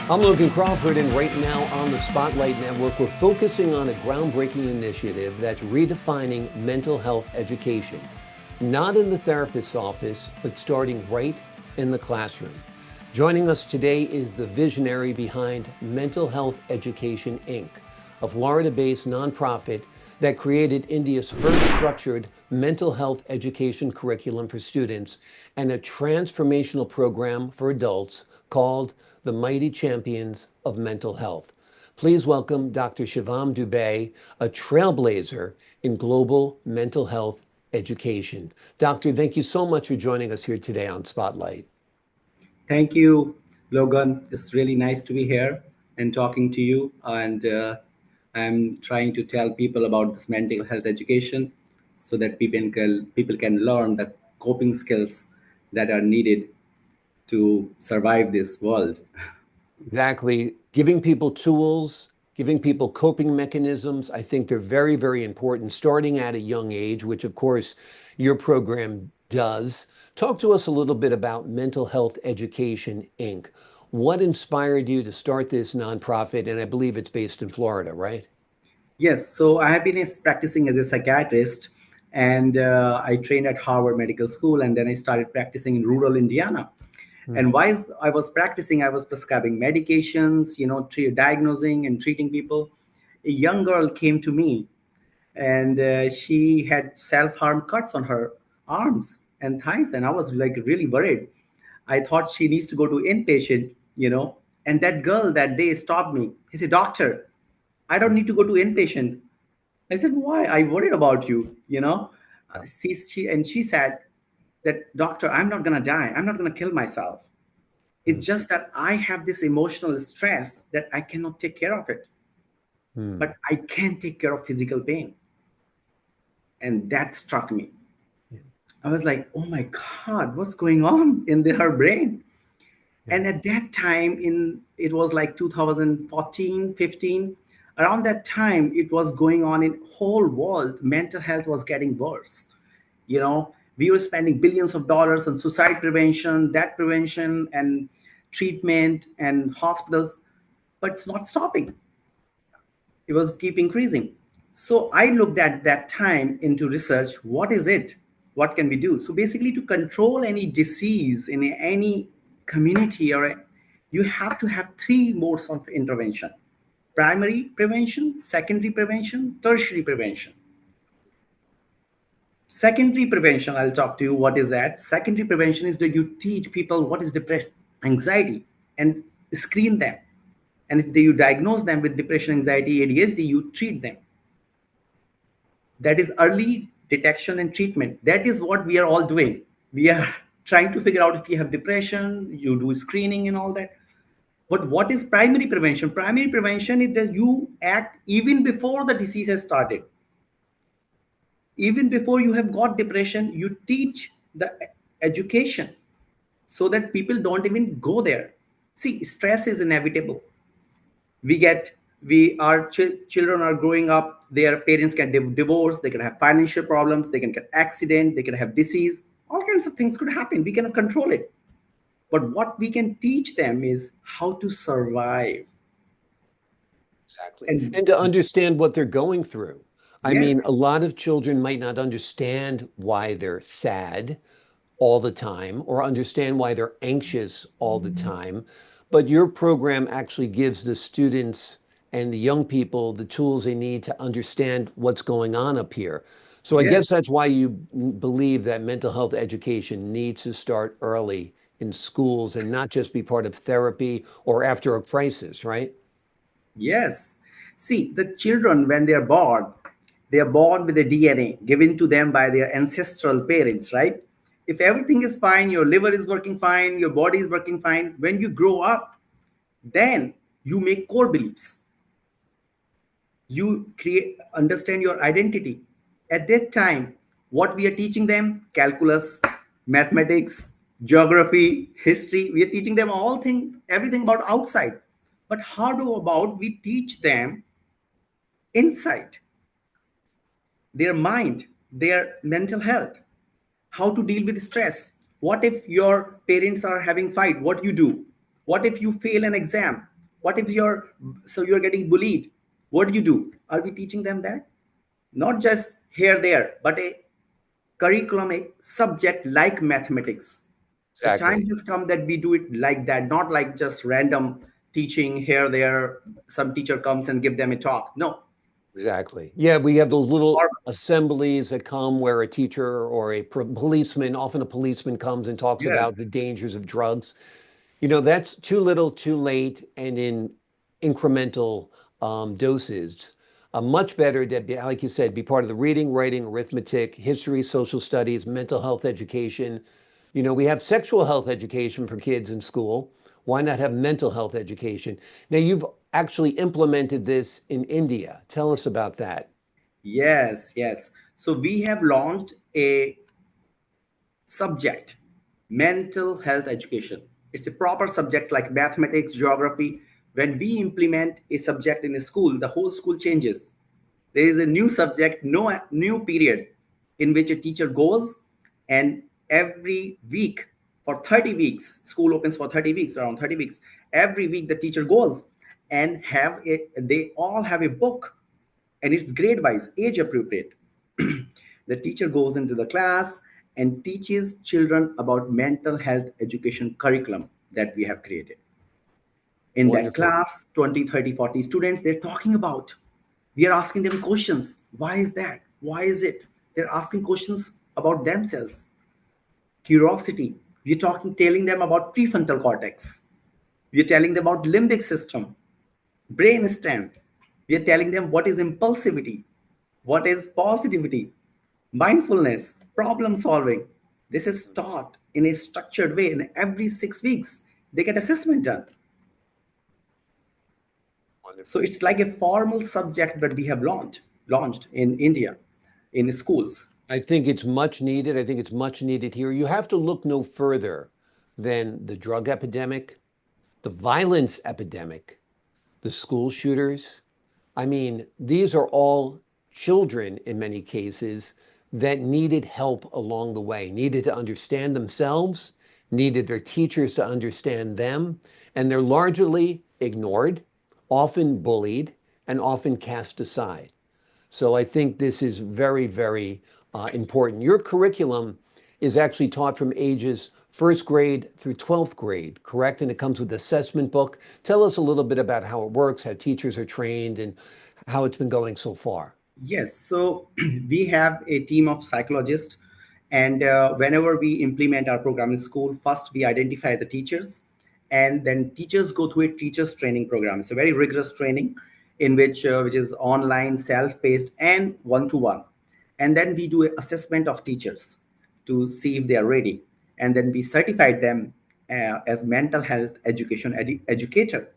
I'm Logan Crawford, and right now on the Spotlight Network, we're focusing on a groundbreaking initiative that's redefining mental health education, not in the therapist's office, but starting right in the classroom. Joining us today is the visionary behind Mental Health Education, Inc., a Florida-based nonprofit that created India's first structured mental health education curriculum for students and a transformational program for adults called the Mighty Champions of Mental Health. Please welcome Dr. Shivam Dubey, a trailblazer in global mental health education. Doctor, thank you so much for joining us here today on Spotlight. Thank you, Logan. It's really nice to be here and talking to you. And I'm trying to tell people about this mental health education so that people can learn the coping skills that are needed to survive this world. Exactly. Giving people tools, giving people coping mechanisms, I think they're very, very important, starting at a young age, which of course your program does. Talk to us a little bit about Mental Health Education, Inc. What inspired you to start this nonprofit? And I believe it's based in Florida, right? Yes, so I have been practicing as a psychiatrist, and I trained at Harvard Medical School, and then I started practicing in rural Indiana. And Hmm. while I was practicing, I was prescribing medications, diagnosing and treating people. A young girl came to me, and she had self-harm cuts on her arms and thighs, and I was like really worried. I thought she needs to go to inpatient. And that girl that day stopped me. He said, "Doctor, I don't need to go to inpatient." I said, "Why? I worried about you." Yeah. She said that, "Doctor, I'm not gonna die. I'm not gonna kill myself. Hmm. It's just that I have this emotional stress that I cannot take care of it, Hmm. but I can take care of physical pain." And that struck me. Yeah. I was like, "Oh my God, what's going on in her brain?" Yeah. And at that time, it was like 2014, 15. Around that time, it was going on in whole world. Mental health was getting worse. We were spending billions of dollars on suicide prevention, that prevention, and treatment and hospitals, but it's not stopping. It was keep increasing. So I looked at that time into research. What is it? What can we do? So basically, to control any disease in any community, or you have to have three modes of intervention: primary prevention, secondary prevention, tertiary prevention. Secondary prevention, I'll talk to you what is that. Secondary prevention is that you teach people what is depression, anxiety, and screen them. And if you diagnose them with depression, anxiety, ADHD, you treat them. That is early detection and treatment. That is what we are all doing. We are trying to figure out if you have depression, you do screening and all that. But what is primary prevention? Primary prevention is that you act even before the disease has started. Even before you have got depression, you teach the education so that people don't even go there. See, stress is inevitable. We our children are growing up, their parents can divorce, they can have financial problems, they can get accident, they can have disease, all kinds of things could happen, we cannot control it. But what we can teach them is how to survive. Exactly. And And to understand what they're going through. I mean, a yes, lot of children might not understand why they're sad all the time or understand why they're anxious all the time. But your program actually gives the students and the young people the tools they need to understand what's going on up here. So I guess yes, that's why you believe that mental health education needs to start early in schools and not just be part of therapy or after a crisis, right? yes. See, the children, when they are born with a DNA given to them by their ancestral parents, right? If everything is fine, your liver is working fine, your body is working fine, when you grow up, then you make core beliefs. You create, understand your identity. At that time, what we are teaching them: calculus, mathematics, geography, history. We are teaching them everything about outside. But how do about we teach them inside, their mind, their mental health, how to deal with stress? What if your parents are having fight? What you do? What if you fail an exam? What if you're getting bullied? What do? Are we teaching them that? Not just here, there, but a curriculum, a subject like mathematics. The time Exactly. has come that we do it like that, not like just random teaching here, there. Some teacher comes and give them a talk. No. Exactly. Yeah, we have those little Or assemblies that come where a teacher or a policeman, often a policeman, comes and talks yeah, about the dangers of drugs. That's too little, too late, and in incremental doses. Much better to be, like you said, be part of the reading, writing, arithmetic, history, social studies, mental health education. We have sexual health education for kids in school. Why not have mental health education? Now, you've actually implemented this in India. Tell us about that. yes, yes. So we have launched a subject, mental health education. It's a proper subject like mathematics, geography. When we implement a subject in a school, the whole school changes. There is a new subject, no new period in which a teacher goes, and every week for 30 weeks, school opens for 30 weeks, around 30 weeks. Every week the teacher goes and they all have a book, and it's grade wise, age appropriate. The teacher goes into the class and teaches children about mental health education curriculum that we have created. In that Wonderful. class, 20, 30, 40 students, they're talking about, we are asking them questions. Why is that? Why is it? They're asking questions about themselves. Curiosity. We're telling them about prefrontal cortex. We're telling them about limbic system, brain stem. We are telling them what is impulsivity, what is positivity, mindfulness, problem solving. This is taught in a structured way, and every 6 weeks they get assessment done. So Wonderful. it's like a formal subject that we have launched in India in schools. I think it's much needed. I think it's much needed here. You have to look no further than the drug epidemic, the violence epidemic, the school shooters. I mean, these are all children in many cases that needed help along the way, needed to understand themselves, needed their teachers to understand them, and they're largely ignored, often bullied, and often cast aside. So I think this is very, very important. Your curriculum is actually taught from ages first grade through 12th grade, correct? And it comes with assessment book. Tell us a little bit about how it works, how teachers are trained, and how it's been going so far. Yes, so we have a team of psychologists, and whenever we implement our program in school, first we identify the teachers, and then teachers go through a teachers training program. It's a very rigorous training in which is online, self-paced, and one-to-one. And then we do an assessment of teachers to see if they are ready, and then we certified them as mental health education educator.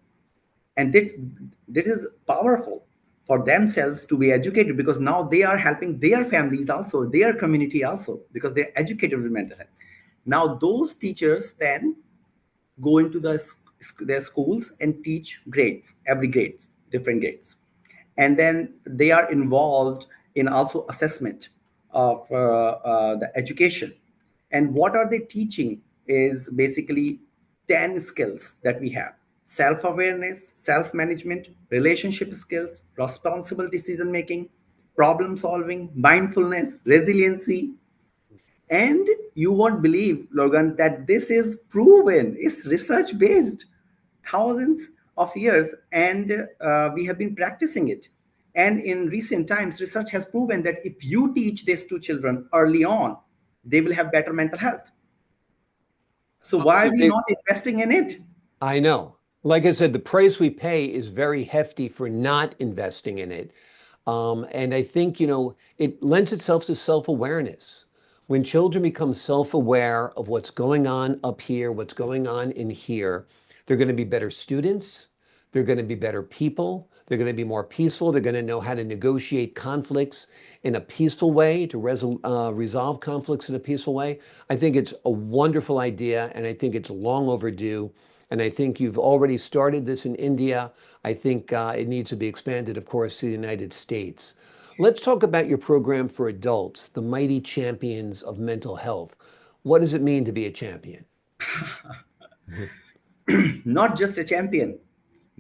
And this is powerful for themselves to be educated, because now they are helping their families also, their community also, because they're educated with mental health. Now those teachers then go into their schools and teach grades, every grades, different grades, and then they are involved in also assessment of the education. And what are they teaching is basically 10 skills that we have: self-awareness, self-management, relationship skills, responsible decision making, problem solving, mindfulness, resiliency. And you won't believe, Logan, that this is proven, it's research based, thousands of years, and we have been practicing it. And in recent times, research has proven that if you teach this to children early on, they will have better mental health. So why are we They, not investing in it? I know. Like I said, the price we pay is very hefty for not investing in it. And I think, it lends itself to self-awareness. When children become self-aware of what's going on up here, what's going on in here, they're going to be better students. They're going to be better people. They're going to be more peaceful. They're going to know how to negotiate conflicts in a peaceful way, to resolve conflicts in a peaceful way. I think it's a wonderful idea, and I think it's long overdue. And I think you've already started this in India. I think it needs to be expanded, of course, to the United States. Let's talk about your program for adults, the Mighty Champions of Mental Health. What does it mean to be a champion? Not just a champion,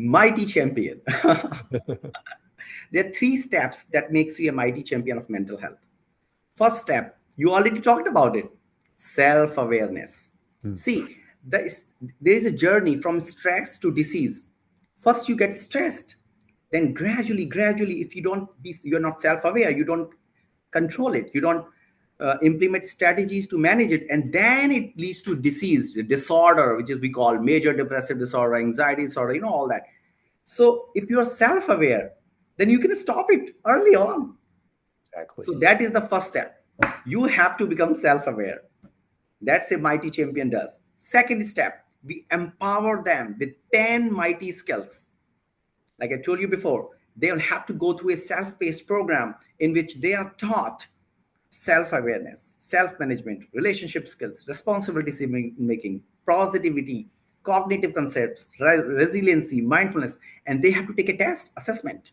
Mighty champion. There are three steps that makes you a mighty champion of mental health. First step, you already talked about it, self awareness. Mm. See, there is a journey from stress to disease. First, you get stressed. Then, gradually, if you're not self aware, you don't control it, you don't implement strategies to manage it, and then it leads to disease, disorder, which is we call major depressive disorder, anxiety disorder, all that. So, if you are self aware, then you can stop it early on. Exactly. So that is the first step. You have to become self-aware. That's a mighty champion does. Second step, we empower them with 10 mighty skills. Like I told you before, they'll have to go through a self-paced program in which they are taught self-awareness, self-management, relationship skills, responsible decision making, positivity, cognitive concepts, resiliency, mindfulness, and they have to take a test assessment.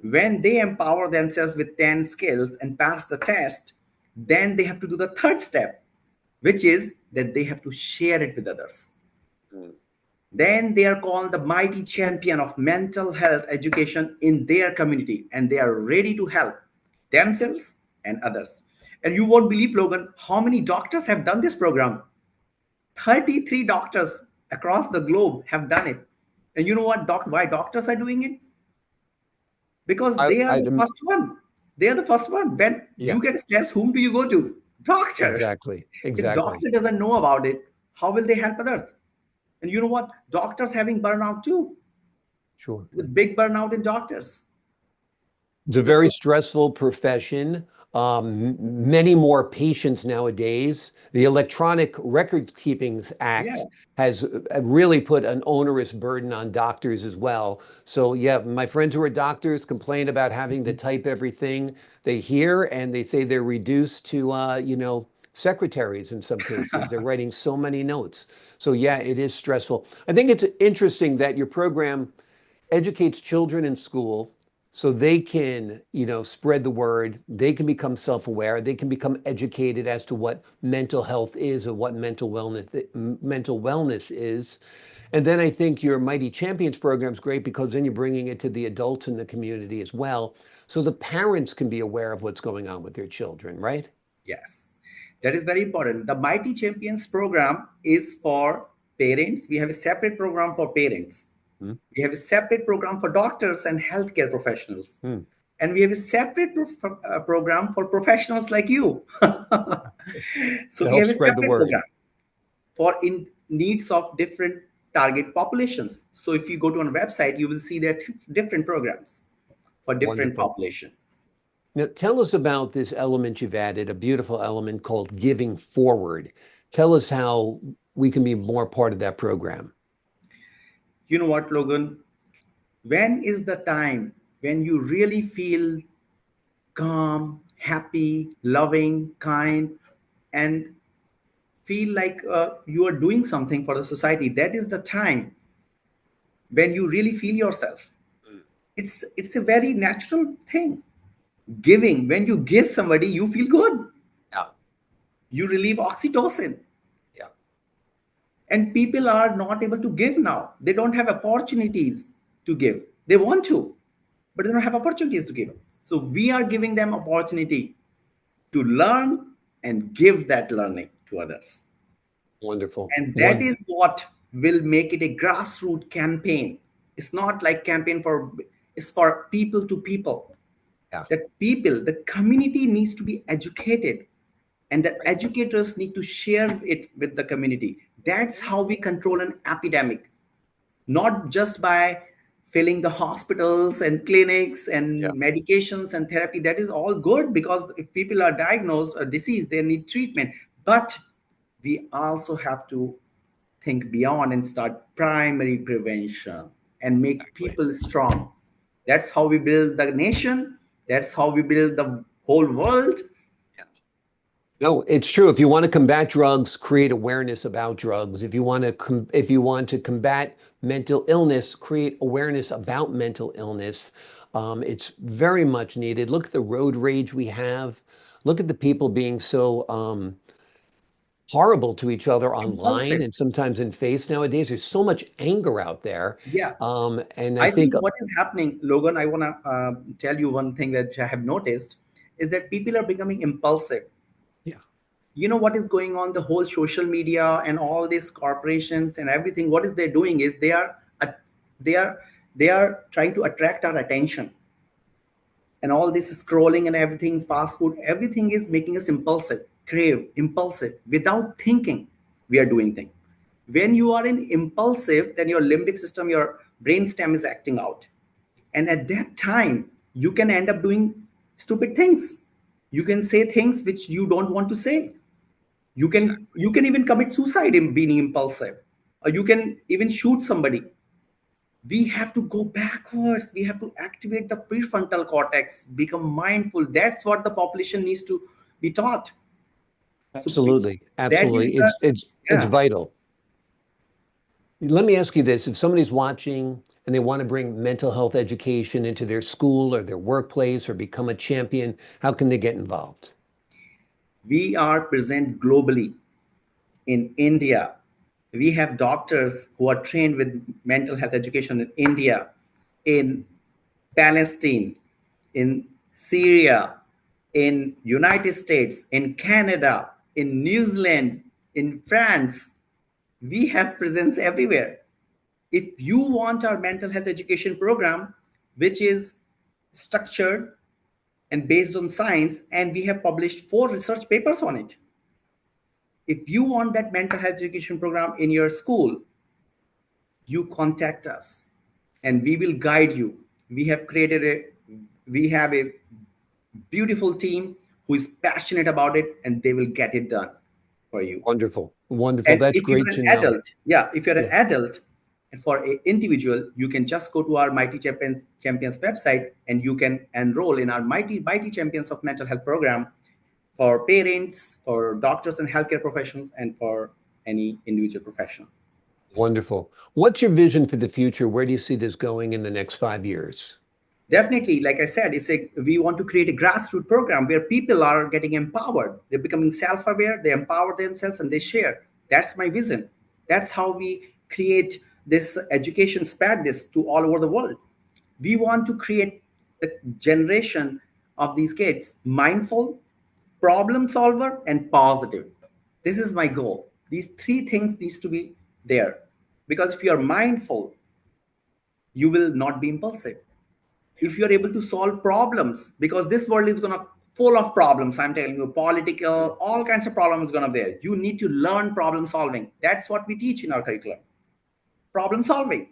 When they empower themselves with 10 skills and pass the test, then they have to do the third step, which is that they have to share it with others. Mm. Then they are called the mighty champion of mental health education in their community, and they are ready to help themselves and others. And you won't believe, Logan, how many doctors have done this program. 33 doctors across the globe have done it. And you know what? Why doctors are doing it? Because they are I the first one. They are the first one. When Yeah, you get stressed, whom do you go to? Doctor. exactly. If Exactly. doctor doesn't know about it, how will they help others? And you know what? Doctors having burnout too. Sure. It's a big burnout in doctors. It's a The very so stressful profession. Many more patients nowadays. The Electronic Record Keeping yeah, Act has really put an onerous burden on doctors as well. So, yeah, my friends who are doctors complain about having to type everything they hear, and they say they're reduced to, secretaries in some cases. They're writing so many notes. So, yeah, it is stressful. I think it's interesting that your program educates children in school so they can, spread the word, they can become self-aware, they can become educated as to what mental health is or what mental wellness is. And then I think your Mighty Champions program is great because then you're bringing it to the adults in the community as well, so the parents can be aware of what's going on with their children, right? yes. That is very important. The Mighty Champions program is for parents. We have a separate program for parents. Hmm. We have a separate program for doctors and healthcare professionals. Hmm. And we have a separate program for professionals like you. So To we help have a spread the separate word. program for in needs of different target populations. So if you go to our website, you will see there are different programs for different Wonderful. population. Now, tell us about this element you've added, a beautiful element called giving forward. Tell us how we can be more part of that program. You know what, Logan? When is the time when you really feel calm, happy, loving, kind, and feel like you are doing something for the society? That is the time when you really feel yourself. It's a very natural thing. Giving, when you give somebody, you feel good. Yeah, You relieve oxytocin. yeah. And people are not able to give now. They don't have opportunities to give. They want to, but they don't have opportunities to give. So we are giving them opportunity to learn and give that learning to others. Wonderful. And that One, is what will make it a grassroots campaign. It's not like campaign for, it's for people to people. yeah. That people, the community needs to be educated, and the Right. educators need to share it with the community. That's how we control an epidemic, not just by filling the hospitals and clinics Yeah. and medications and therapy. That is all good, because if people are diagnosed a disease, they need treatment. But we also have to think beyond and start primary prevention and make Exactly. people strong. That's how we build the nation. That's how we build the whole world. Yeah. No, it's true. If you want to combat drugs, create awareness about drugs. If you want to combat mental illness, create awareness about mental illness. It's very much needed. Look at the road rage we have. Look at the people being so horrible to each other online impulsive. and sometimes in face nowadays. There's so much anger out there. Yeah. And I I think, think what is happening, Logan, I want to tell you one thing that I have noticed is that people are becoming impulsive. yeah, You know what is going on? The whole social media and all these corporations and everything. What is they doing is they are they are trying to attract our attention, and all this scrolling and everything, fast food, everything is making us impulsive, crave, impulsive without thinking. We are doing things. When you are in impulsive, then your limbic system, your brain stem is acting out, and at that time you can end up doing stupid things. You can say things which you don't want to say. You can even commit suicide in being impulsive, or you can even shoot somebody. We have to go backwards. We have to activate the prefrontal cortex, become mindful. That's what the population needs to be taught. So absolutely, that is absolutely. the, It's yeah. vital. Let me ask you this. If somebody's watching and they want to bring mental health education into their school or their workplace or become a champion, how can they get involved? We are present globally. In India, we have doctors who are trained with mental health education in India, in Palestine, in Syria, in United States, in Canada, in New Zealand, in France. We have presence everywhere. If you want our mental health education program, which is structured and based on science, and we have published 4 research papers on it. If you want that mental health education program in your school, you contact us and we will guide you. We have a beautiful team who is passionate about it, and they will get it done for you. Wonderful. Wonderful. And That's if you're great an to know. adult, yeah, if you're an Yeah, adult, and for an individual, you can just go to our Mighty Champions website, and you can enroll in our Mighty Champions of Mental Health program for parents, for doctors and healthcare professionals, and for any individual professional. wonderful. What's your vision for the future? Where do you see this going in the next 5 years? Definitely, like I said, we want to create a grassroots program where people are getting empowered. They're becoming self-aware, they empower themselves, and they share. That's my vision. That's how we create this education, spread this to all over the world. We want to create a generation of these kids mindful, problem solver, and positive. This is my goal. These 3 things needs to be there, because if you are mindful, you will not be impulsive. If you're able to solve problems, because this world is going to full of problems, I'm telling you, political, all kinds of problems going to be there. You need to learn problem solving. That's what we teach in our curriculum. Problem solving,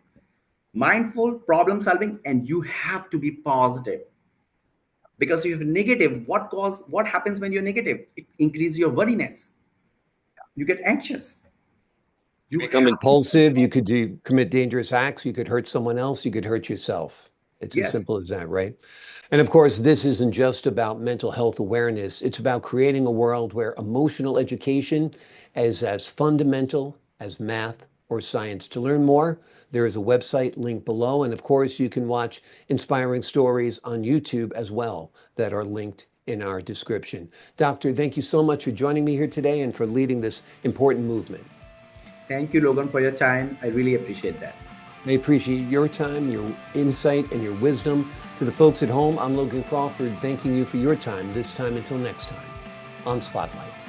mindful problem solving, and you have to be positive. Because if you're negative, what happens when you're negative? It increases your worriness. You get anxious. You You become have to be impulsive, you positive. could commit dangerous acts, you could hurt someone else, you could hurt yourself. It's as Yes, simple as that, right? And of course, this isn't just about mental health awareness. It's about creating a world where emotional education is as fundamental as math or science. To learn more, there is a website linked below. And of course, you can watch inspiring stories on YouTube as well that are linked in our description. Doctor, thank you so much for joining me here today and for leading this important movement. thank you, Logan, for your time. I really appreciate that. I appreciate your time, your insight, and your wisdom. To the folks at home, I'm Logan Crawford, thanking you for your time this time until next time on Spotlight.